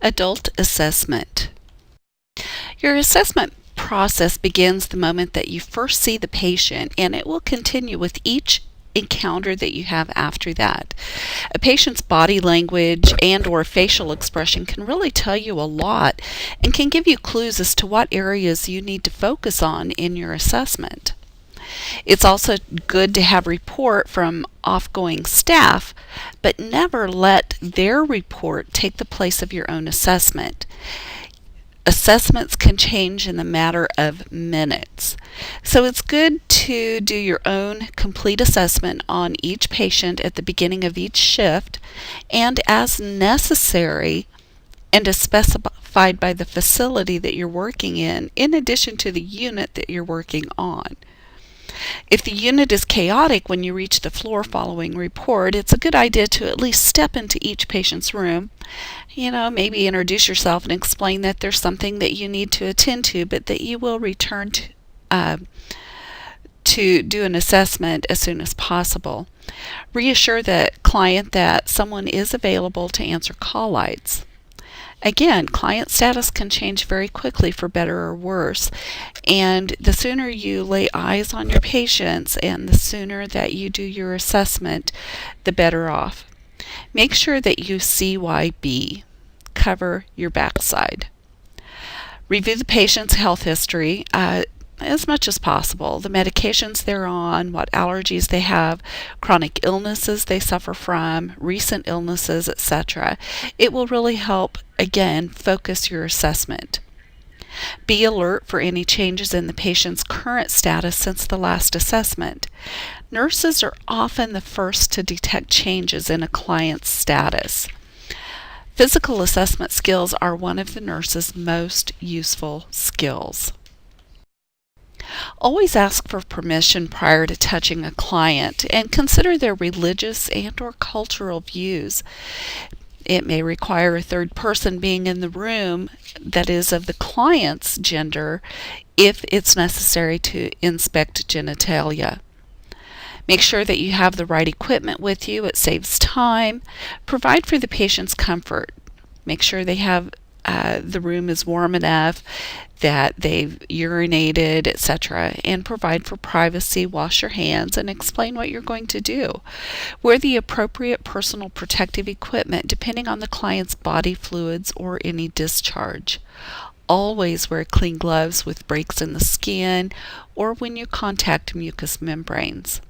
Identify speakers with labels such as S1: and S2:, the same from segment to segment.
S1: Adult assessment. Your assessment process begins the moment that you first see the patient, and it will continue with each encounter that you have after that. A patient's body language and or facial expression can really tell you a lot and can give you clues as to what areas you need to focus on in your assessment. It's also good to have report from off-going staff, but never let their report take the place of your own assessment. Assessments can change in the matter of minutes. So it's good to do your own complete assessment on each patient at the beginning of each shift, and as necessary and as specified by the facility that you're working in addition to the unit that you're working on. If the unit is chaotic when you reach the floor following report, it's a good idea to at least step into each patient's room. Maybe introduce yourself and explain that there's something that you need to attend to, but that you will return to do an assessment as soon as possible. Reassure the client that someone is available to answer call lights. Again, client status can change very quickly for better or worse, and the sooner you lay eyes on your patients and the sooner that you do your assessment, the better off. Make sure that you CYB. Cover your backside. Review the patient's health history as much as possible, the medications they're on, what allergies they have, chronic illnesses they suffer from, recent illnesses, etc. It will really help, again, focus your assessment. Be alert for any changes in the patient's current status since the last assessment. Nurses are often the first to detect changes in a client's status. Physical assessment skills are one of the nurse's most useful skills. Always ask for permission prior to touching a client and consider their religious and or cultural views. It may require a third person being in the room that is of the client's gender if it's necessary to inspect genitalia. Make sure that you have the right equipment with you. It saves time. Provide for the patient's comfort. Make sure they have the room is warm enough, that they've urinated, etc., and provide for privacy. Wash your hands and explain what you're going to do. Wear the appropriate personal protective equipment depending on the client's body fluids or any discharge. Always wear clean gloves with breaks in the skin or when you contact mucous membranes.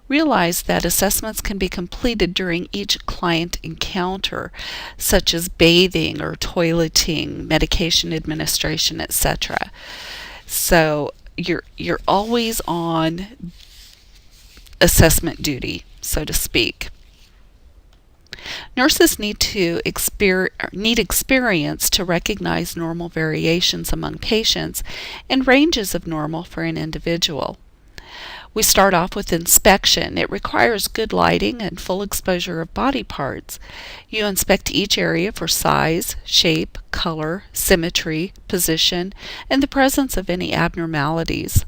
S1: Realize that assessments can be completed during each client encounter, such as bathing or toileting, medication administration, etc. So you're always on assessment duty, so to speak. Nurses need experience to recognize normal variations among patients and ranges of normal for an individual. We start off with inspection. It requires good lighting and full exposure of body parts. You inspect each area for size, shape, color, symmetry, position, and the presence of any abnormalities.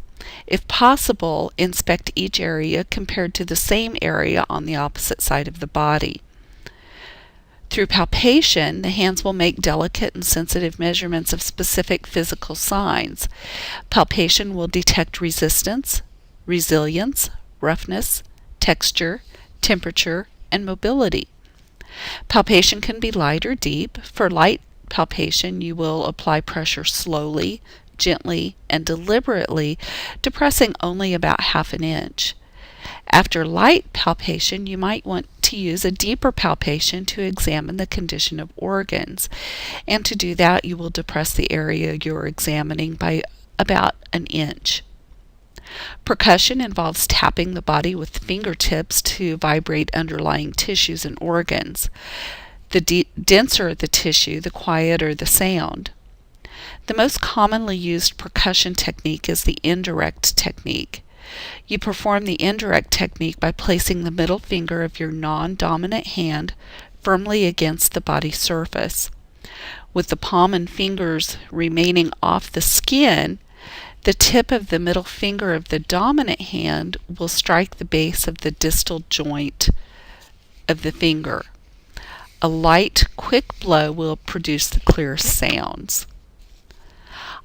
S1: If possible, inspect each area compared to the same area on the opposite side of the body. Through palpation, the hands will make delicate and sensitive measurements of specific physical signs. Palpation will detect resistance, resilience, roughness, texture, temperature, and mobility. Palpation can be light or deep. For light palpation, you will apply pressure slowly, gently, and deliberately, depressing only about half an inch. After light palpation, you might want to use a deeper palpation to examine the condition of organs. And to do that, you will depress the area you're examining by about an inch. Percussion involves tapping the body with fingertips to vibrate underlying tissues and organs. The denser the tissue, the quieter the sound. The most commonly used percussion technique is the indirect technique. You perform the indirect technique by placing the middle finger of your non-dominant hand firmly against the body surface. With the palm and fingers remaining off the skin, the tip of the middle finger of the dominant hand will strike the base of the distal joint of the finger. A light, quick blow will produce the clearest sounds.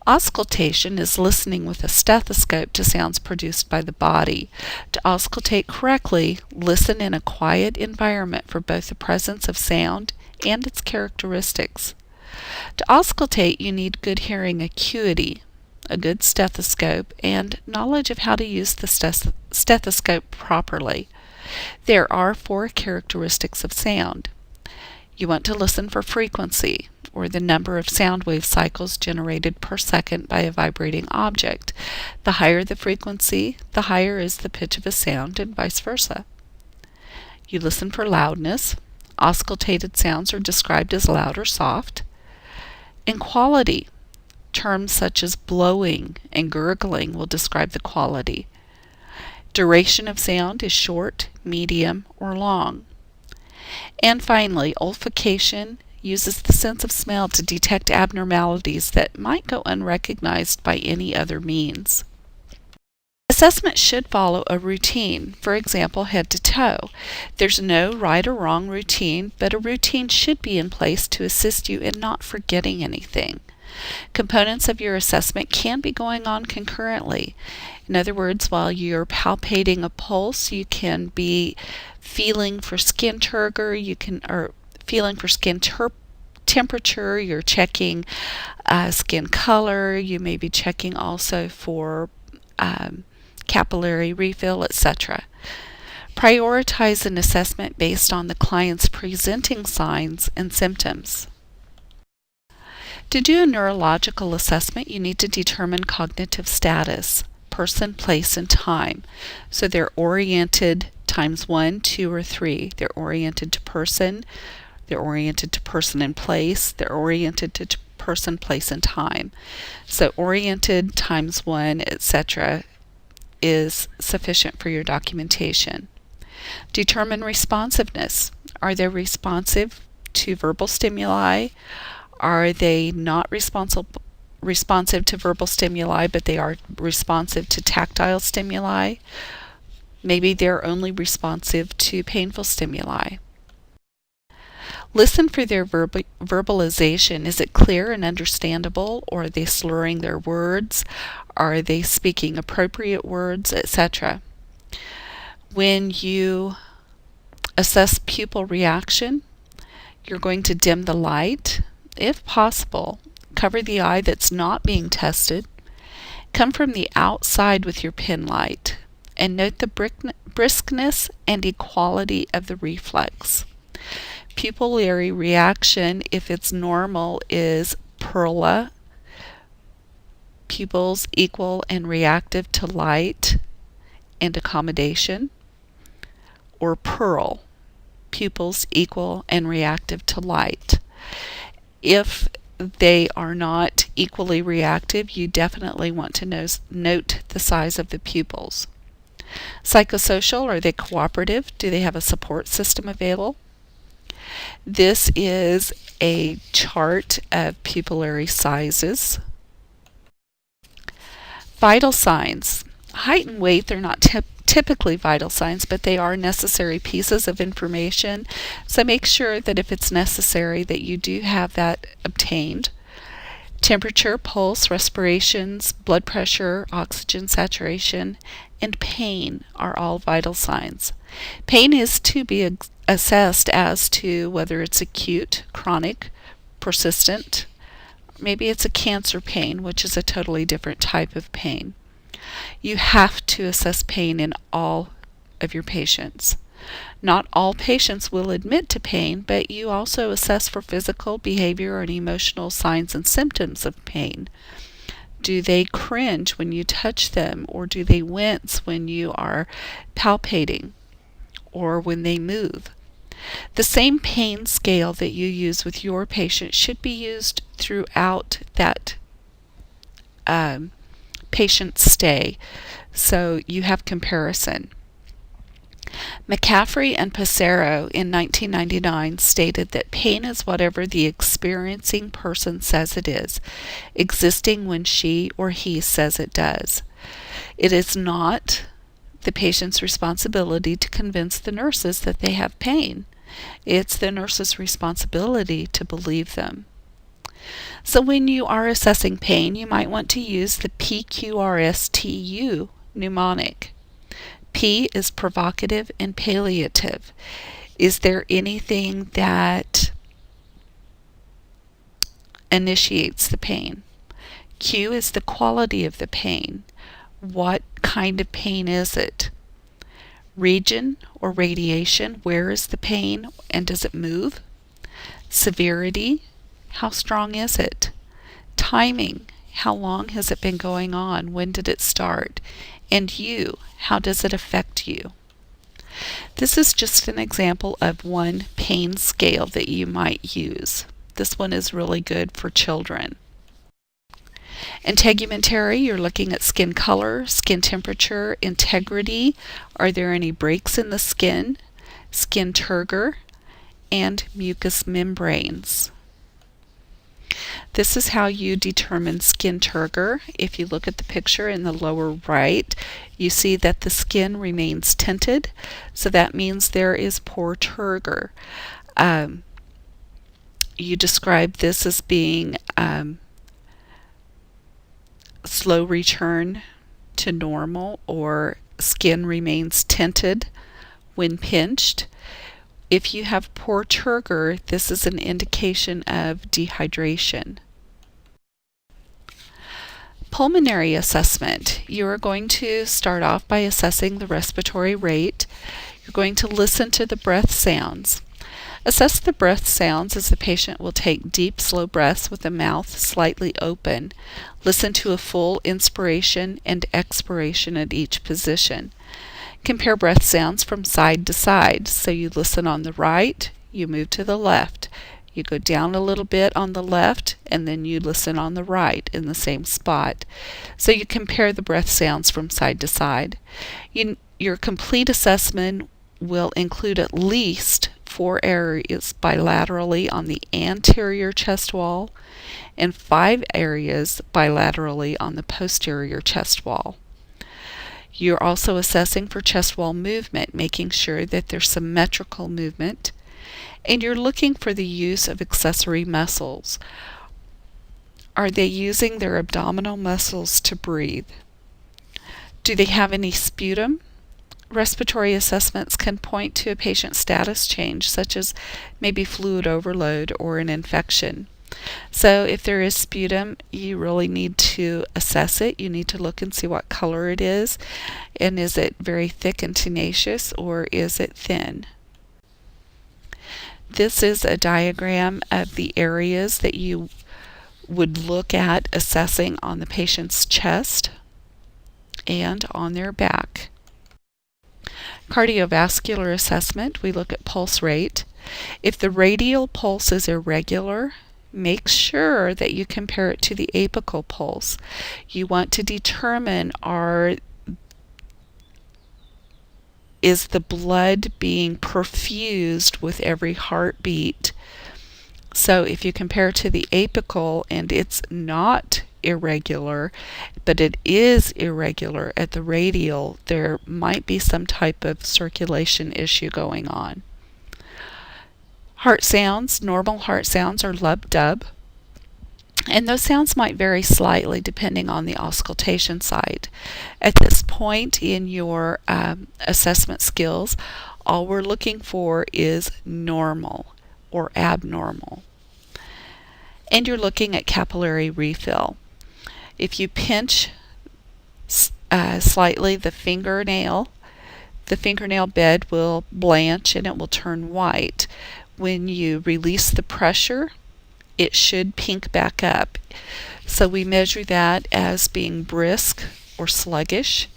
S1: Auscultation is listening with a stethoscope to sounds produced by the body. To auscultate correctly, listen in a quiet environment for both the presence of sound and its characteristics. To auscultate, you need good hearing acuity, a good stethoscope, and knowledge of how to use the stethoscope properly. There are 4 characteristics of sound. You want to listen for frequency, or the number of sound wave cycles generated per second by a vibrating object. The higher the frequency, the higher is the pitch of a sound, and vice versa. You listen for loudness. Auscultated sounds are described as loud or soft. And quality. Terms such as blowing and gurgling will describe the quality. Duration of sound is short, medium, or long. And finally, olfaction uses the sense of smell to detect abnormalities that might go unrecognized by any other means. Assessment should follow a routine, for example, head to toe. There's no right or wrong routine, but a routine should be in place to assist you in not forgetting anything. Components of your assessment can be going on concurrently. In other words, while you're palpating a pulse, you can be feeling for skin turgor, or feeling for skin temperature, you're checking skin color, you may be checking also for capillary refill, etc. Prioritize an assessment based on the client's presenting signs and symptoms. To do a neurological assessment, you need to determine cognitive status, person, place, and time. So they're oriented times 1, 2, or 3. They're oriented to person, they're oriented to person and place, they're oriented to person, place, and time. So oriented times 1, etc. is sufficient for your documentation. Determine responsiveness. Are they responsive to verbal stimuli? Are they not responsive to verbal stimuli, but they are responsive to tactile stimuli? Maybe they're only responsive to painful stimuli. Listen for their verbalization. Is it clear and understandable, or are they slurring their words? Are they speaking appropriate words, etc.? When you assess pupil reaction, you're going to dim the light. If possible, cover the eye that's not being tested. Come from the outside with your pen light, and note the briskness and equality of the reflex. Pupillary reaction, if it's normal, is pearla, pupils equal and reactive to light and accommodation, or pearl, pupils equal and reactive to light. If they are not equally reactive, you definitely want to note the size of the pupils. Psychosocial, are they cooperative? Do they have a support system available? This is a chart of pupillary sizes. Vital signs. Height and weight, they're not typically vital signs, but they are necessary pieces of information. So make sure that if it's necessary that you do have that obtained. Temperature, pulse, respirations, blood pressure, oxygen saturation, and pain are all vital signs. Pain is to be assessed as to whether it's acute, chronic, persistent. Maybe it's a cancer pain, which is a totally different type of pain. You have to assess pain in all of your patients. Not all patients will admit to pain, but you also assess for physical, behavior, and emotional signs and symptoms of pain. Do they cringe when you touch them, or do they wince when you are palpating, or when they move? The same pain scale that you use with your patient should be used throughout that patient's stay, so you have comparison. McCaffrey and Passero in 1999 stated that pain is whatever the experiencing person says it is, existing when she or he says it does. It is not the patient's responsibility to convince the nurses that they have pain. It's the nurse's responsibility to believe them. So when you are assessing pain, you might want to use the PQRSTU mnemonic. P is provocative and palliative. Is there anything that initiates the pain? Q is the quality of the pain. What kind of pain is it? Region or radiation, where is the pain and does it move? Severity, how strong is it? Timing, how long has it been going on? When did it start? And you, how does it affect you? This is just an example of one pain scale that you might use. This one is really good for children. Integumentary, you're looking at skin color, skin temperature, integrity. Are there any breaks in the skin? Skin turgor, and mucous membranes. This is how you determine skin turgor. If you look at the picture in the lower right, you see that the skin remains tinted, so that means there is poor turgor. You describe this as being slow return to normal, or skin remains tinted when pinched. If you have poor turgor, this is an indication of dehydration. Pulmonary assessment. You are going to start off by assessing the respiratory rate. You're going to listen to the breath sounds. Assess the breath sounds as the patient will take deep, slow breaths with the mouth slightly open. Listen to a full inspiration and expiration at each position. Compare breath sounds from side to side. So you listen on the right, you move to the left. You go down a little bit on the left, and then you listen on the right in the same spot. So you compare the breath sounds from side to side. Your complete assessment will include at least 4 areas bilaterally on the anterior chest wall and 5 areas bilaterally on the posterior chest wall. You're also assessing for chest wall movement, making sure that there's symmetrical movement, and you're looking for the use of accessory muscles. Are they using their abdominal muscles to breathe? Do they have any sputum? Respiratory assessments can point to a patient's status change, such as maybe fluid overload or an infection. So if there is sputum, you really need to assess it. You need to look and see what color it is, and is it very thick and tenacious, or is it thin? This is a diagram of the areas that you would look at assessing on the patient's chest and on their back. Cardiovascular assessment, we look at pulse rate. If the radial pulse is irregular, make sure that you compare it to the apical pulse. You want to determine, is the blood being perfused with every heartbeat? So if you compare to the apical and it's not irregular, but it is irregular at the radial, there might be some type of circulation issue going on. Heart sounds, normal heart sounds are lub-dub, and those sounds might vary slightly depending on the auscultation site. At this point in your assessment skills, all we're looking for is normal or abnormal. And you're looking at capillary refill. If you pinch slightly the fingernail bed will blanch and it will turn white. When you release the pressure, it should pink back up. So we measure that as being brisk or sluggish.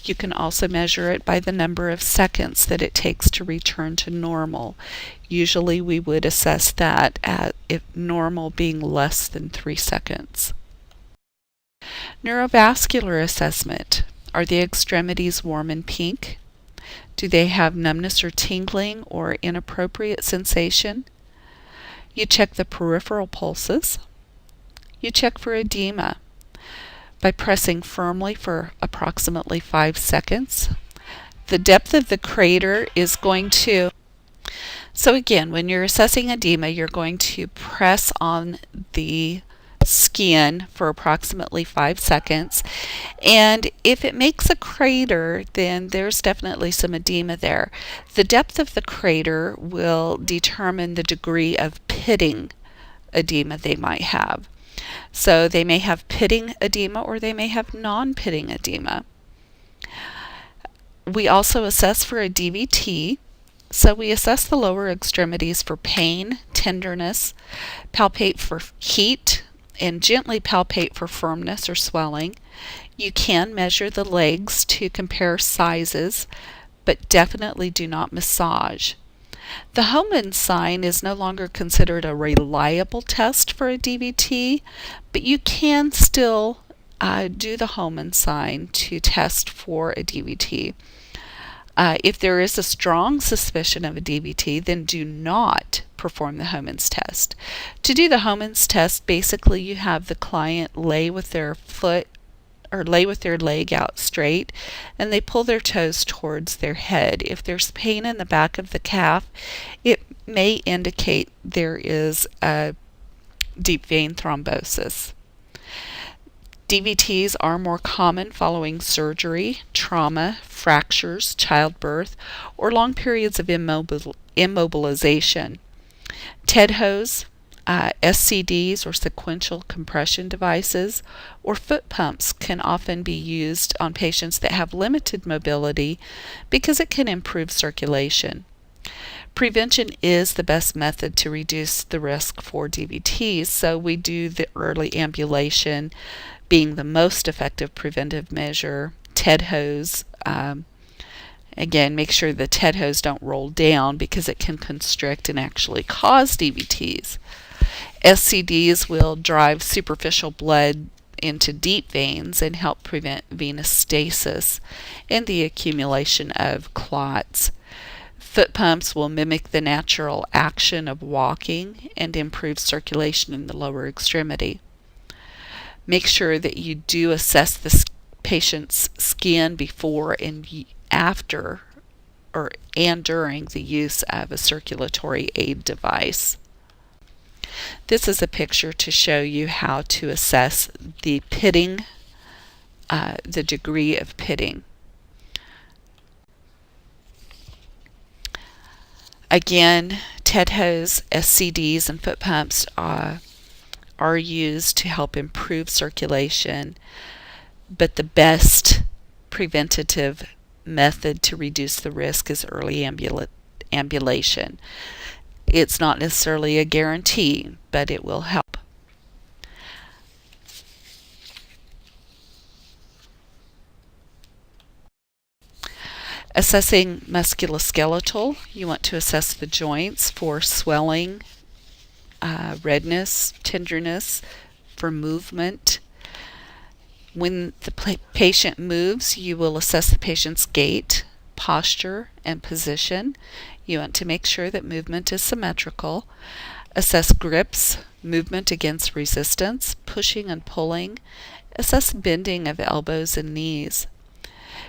S1: You can also measure it by the number of seconds that it takes to return to normal. Usually we would assess that at if normal being less than 3 seconds. Neurovascular assessment. Are the extremities warm and pink? Do they have numbness or tingling or inappropriate sensation? You check the peripheral pulses. You check for edema by pressing firmly for approximately 5 seconds. The depth of the crater is going to So again, when you're assessing edema, you're going to press on the skin for approximately 5 seconds, and if it makes a crater, then there's definitely some edema there. The depth of the crater will determine the degree of pitting edema they might have. So they may have pitting edema or they may have non-pitting edema. We also assess for a DVT. So we assess the lower extremities for pain, tenderness, palpate for heat, and gently palpate for firmness or swelling. You can measure the legs to compare sizes, but definitely do not massage. The Hohmann sign is no longer considered a reliable test for a DVT, but you can still do the Hohmann sign to test for a DVT. If there is a strong suspicion of a DVT, then do not perform the Hohmann's test. To do the Hohmann's test, basically you have the client lay with their foot or lay with their leg out straight, and they pull their toes towards their head. If there's pain in the back of the calf, it may indicate there is a deep vein thrombosis. DVTs are more common following surgery, trauma, fractures, childbirth, or long periods of immobilization. TEDHOs, SCDs or sequential compression devices, or foot pumps can often be used on patients that have limited mobility because it can improve circulation. Prevention is the best method to reduce the risk for DVTs, so we do the early ambulation being the most effective preventive measure. TEDHOs, again, make sure the TEDHOs don't roll down because it can constrict and actually cause DVTs. SCDs will drive superficial blood into deep veins and help prevent venous stasis and the accumulation of clots. Foot pumps will mimic the natural action of walking and improve circulation in the lower extremity. Make sure that you do assess the patient's skin before and after and during the use of a circulatory aid device. This is a picture to show you how to assess the pitting, the degree of pitting. Again, TEDHOs, SCDs, and foot pumps are used to help improve circulation, but the best preventative method to reduce the risk is early ambulation. It's not necessarily a guarantee, but it will help. Assessing musculoskeletal, you want to assess the joints for swelling, redness, tenderness, for movement. When the patient moves, you will assess the patient's gait, posture, and position. You want to make sure that movement is symmetrical. Assess grips, movement against resistance, pushing and pulling. Assess bending of elbows and knees.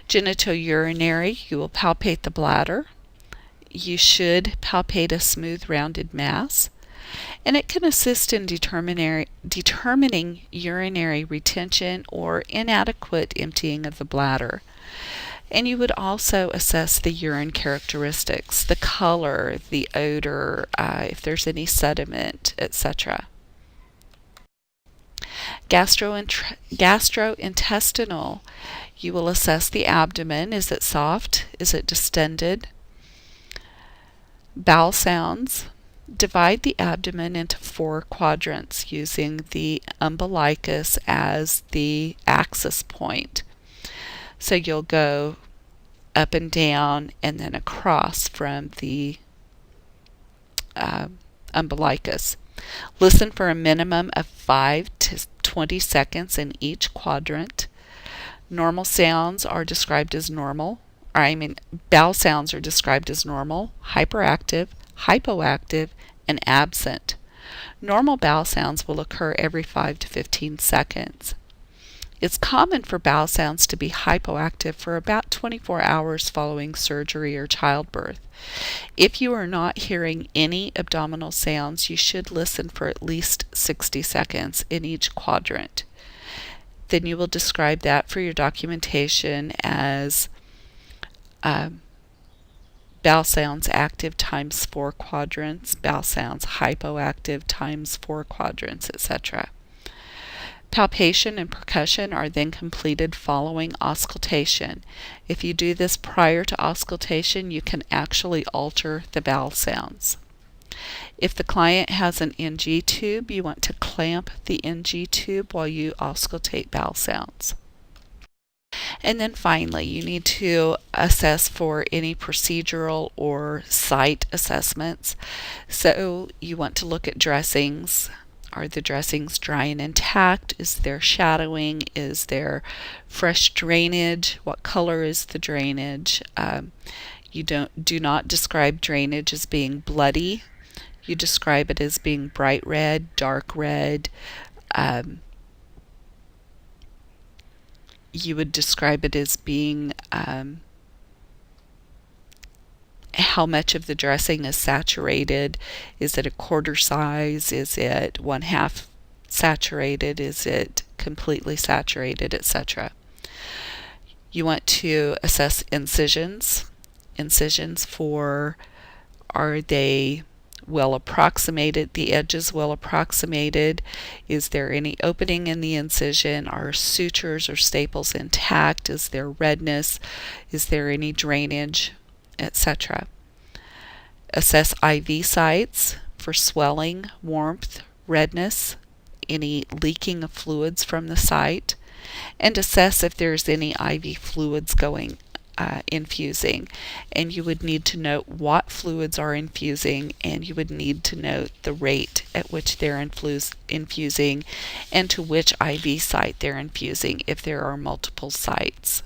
S1: Genitourinary, you will palpate the bladder. You should palpate a smooth rounded mass. And it can assist in determining urinary retention or inadequate emptying of the bladder. And you would also assess the urine characteristics, the color, the odor, if there's any sediment, etc. Gastrointestinal, you will assess the abdomen. Is it soft? Is it distended? Bowel sounds. Divide the abdomen into 4 quadrants using the umbilicus as the axis point. So you'll go up and down and then across from the umbilicus. Listen for a minimum of 5 to 20 seconds in each quadrant. Normal sounds are described as normal. Bowel sounds are described as normal, hyperactive, hypoactive, and absent. Normal bowel sounds will occur every 5 to 15 seconds. It's common for bowel sounds to be hypoactive for about 24 hours following surgery or childbirth. If you are not hearing any abdominal sounds, you should listen for at least 60 seconds in each quadrant. Then you will describe that for your documentation as bowel sounds active times 4 quadrants, bowel sounds hypoactive times 4 quadrants, etc. Palpation and percussion are then completed following auscultation. If you do this prior to auscultation, you can actually alter the bowel sounds. If the client has an NG tube, you want to clamp the NG tube while you auscultate bowel sounds. And then finally, you need to assess for any procedural or site assessments. So you want to look at dressings. Are the dressings dry and intact? Is there shadowing? Is there fresh drainage? What color is the drainage? You do not describe drainage as being bloody. You describe it as being bright red, dark red. You would describe it as being how much of the dressing is saturated. Is it a quarter size? Is it 1/2 saturated? Is it completely saturated, etc.? You want to assess incisions. Incisions for, are they well approximated, the edges well approximated? Is there any opening in the incision? Are sutures or staples intact? Is there redness? Is there any drainage, etc.? Assess IV sites for swelling, warmth, redness, any leaking of fluids from the site, and assess if there's any IV fluids going infusing. And you would need to note what fluids are infusing, and you would need to note the rate at which they're infusing and to which IV site they're infusing if there are multiple sites.